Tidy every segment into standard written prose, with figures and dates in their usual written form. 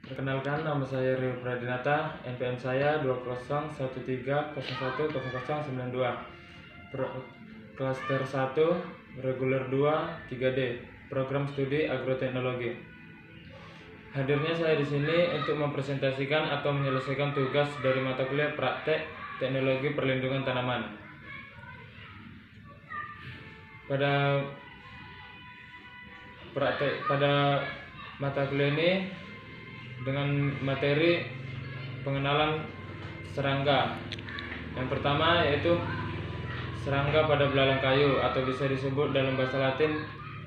Perkenalkan, nama saya Rio Pradinata, NPM saya 201301000092. Klaster 1, reguler 2, 3D, program studi agroteknologi. Hadirnya saya di sini untuk mempresentasikan atau menyelesaikan tugas dari mata kuliah praktek teknologi perlindungan tanaman. Pada mata kuliah ini dengan materi pengenalan serangga. Yang pertama yaitu serangga pada belalang kayu atau bisa disebut dalam bahasa Latin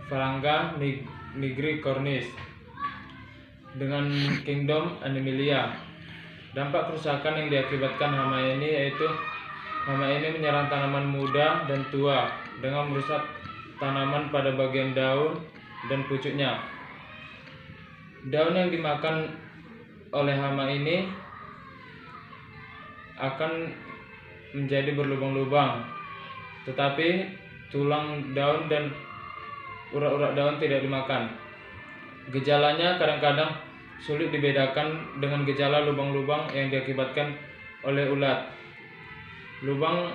Phalanga nigricornis dengan kingdom Animalia. Dampak kerusakan yang diakibatkan hama ini yaitu hama ini menyerang tanaman muda dan tua dengan merusak tanaman pada bagian daun dan pucuknya. Daun yang dimakan oleh hama ini akan menjadi berlubang-lubang, tetapi tulang daun dan urat-urat daun tidak dimakan. Gejalanya kadang-kadang sulit dibedakan dengan gejala lubang-lubang yang diakibatkan oleh ulat. Lubang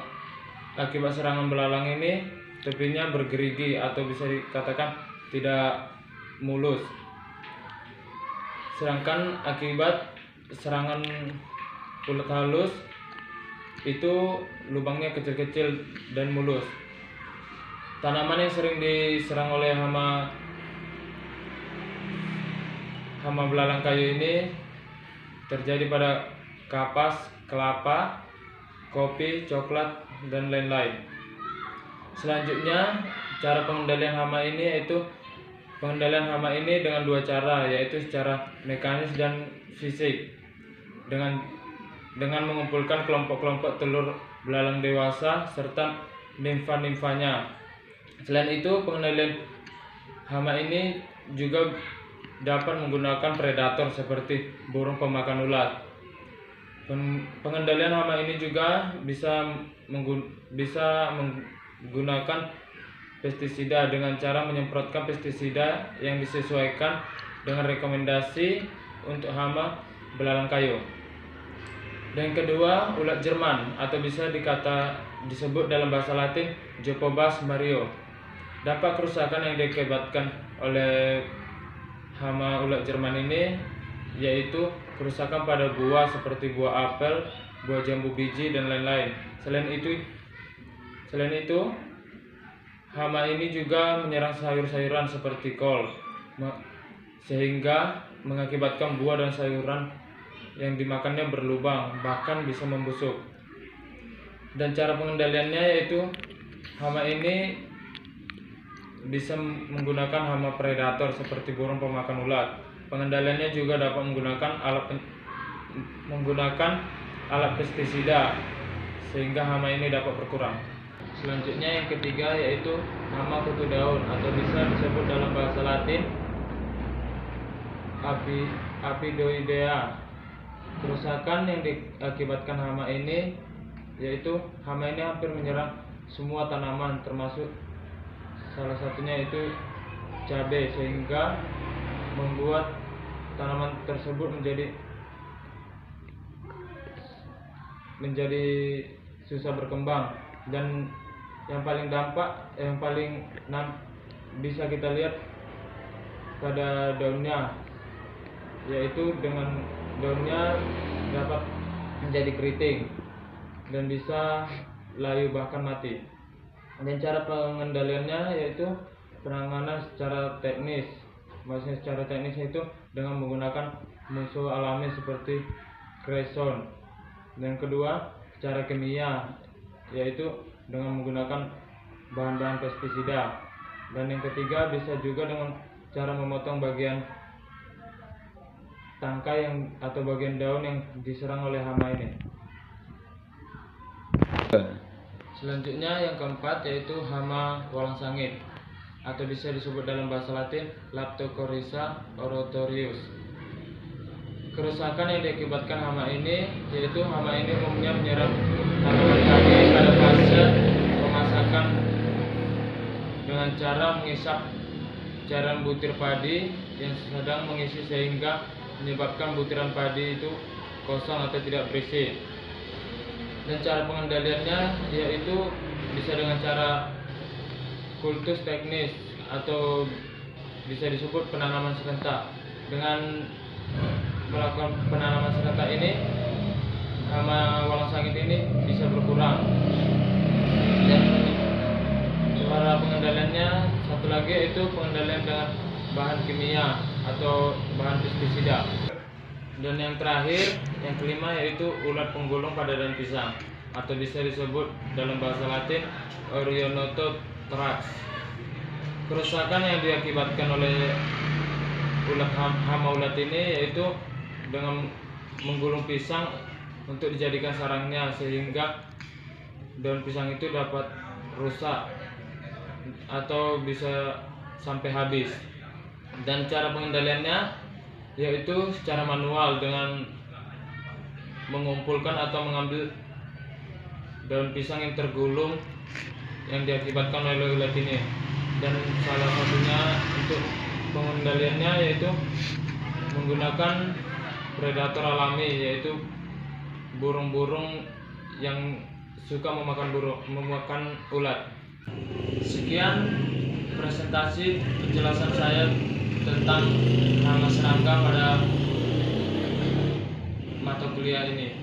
akibat serangan belalang ini tepinya bergerigi atau bisa dikatakan tidak mulus. Sedangkan akibat serangan ulat halus itu lubangnya kecil-kecil dan mulus. Tanaman yang sering diserang oleh hama belalang kayu ini terjadi pada kapas, kelapa, kopi, coklat, dan lain-lain. Selanjutnya, cara pengendalian hama ini yaitu pengendalian hama ini dengan dua cara, yaitu secara mekanis dan fisik, dengan mengumpulkan kelompok-kelompok telur belalang dewasa serta nimfa-nimfanya. Selain itu, pengendalian hama ini juga dapat menggunakan predator seperti burung pemakan ulat. Pengendalian hama ini juga bisa menggunakan pestisida dengan cara menyemprotkan pestisida yang disesuaikan dengan rekomendasi untuk hama belalang kayu. Dan kedua, ulat Jerman atau bisa disebut dalam bahasa Latin Jopobus mario. Dampak kerusakan yang diakibatkan oleh hama ulat Jerman ini yaitu kerusakan pada buah seperti buah apel, buah jambu biji, dan lain-lain. Selain itu, hama ini juga menyerang sayur-sayuran seperti kol, sehingga mengakibatkan buah dan sayuran yang dimakannya berlubang, bahkan bisa membusuk. Dan cara pengendaliannya yaitu hama ini bisa menggunakan hama predator seperti burung pemakan ulat. Pengendaliannya juga dapat menggunakan alat pestisida sehingga hama ini dapat berkurang. Selanjutnya yang ketiga yaitu hama kutu daun atau bisa disebut dalam bahasa Latin Apidoidea. Kerusakan yang diakibatkan hama ini yaitu hama ini hampir menyerang semua tanaman, termasuk salah satunya itu cabai, sehingga membuat tanaman tersebut menjadi susah berkembang. Dan yang paling bisa kita lihat pada daunnya, yaitu dengan daunnya dapat menjadi keriting dan bisa layu bahkan mati. Dan cara pengendaliannya yaitu penanganan secara teknis. Maksudnya secara teknis itu dengan menggunakan musuh alami seperti kreson. Dan kedua, secara kimia yaitu dengan menggunakan bahan-bahan pestisida. Dan yang ketiga bisa juga dengan cara memotong bagian tangkai atau bagian daun yang diserang oleh hama ini. Selanjutnya yang keempat yaitu hama walang sangit atau bisa disebut dalam bahasa Latin Leptocoryza orotorius. Kerusakan yang diakibatkan hama ini yaitu hama ini umumnya menyerang tanaman padi pada fase pemasakan dengan cara mengisap cairan butir padi yang sedang mengisi sehingga menyebabkan butiran padi itu kosong atau tidak berisi. Dan cara pengendaliannya yaitu bisa dengan cara kultus teknis atau bisa disebut penanaman serentak. Dengan melakukan penanaman serentak ini, hama walang sangit ini bisa berkurang. Dan cara pengendaliannya satu lagi yaitu pengendalian dengan bahan kimia atau bahan pestisida. Dan yang terakhir, yang kelima, yaitu ulat penggulung pada daun pisang atau bisa disebut dalam bahasa Latin Orionototrax. Kerusakan yang diakibatkan oleh hama ulat ini yaitu dengan menggulung pisang untuk dijadikan sarangnya, sehingga daun pisang itu dapat rusak atau bisa sampai habis. Dan cara pengendaliannya yaitu secara manual dengan mengumpulkan atau mengambil daun pisang yang tergulung yang diakibatkan oleh ulat ini. Dan salah satunya untuk pengendaliannya yaitu menggunakan predator alami, yaitu burung-burung yang suka memakan ulat. Sekian presentasi penjelasan saya tentang hama serangga pada mata kuliah ini.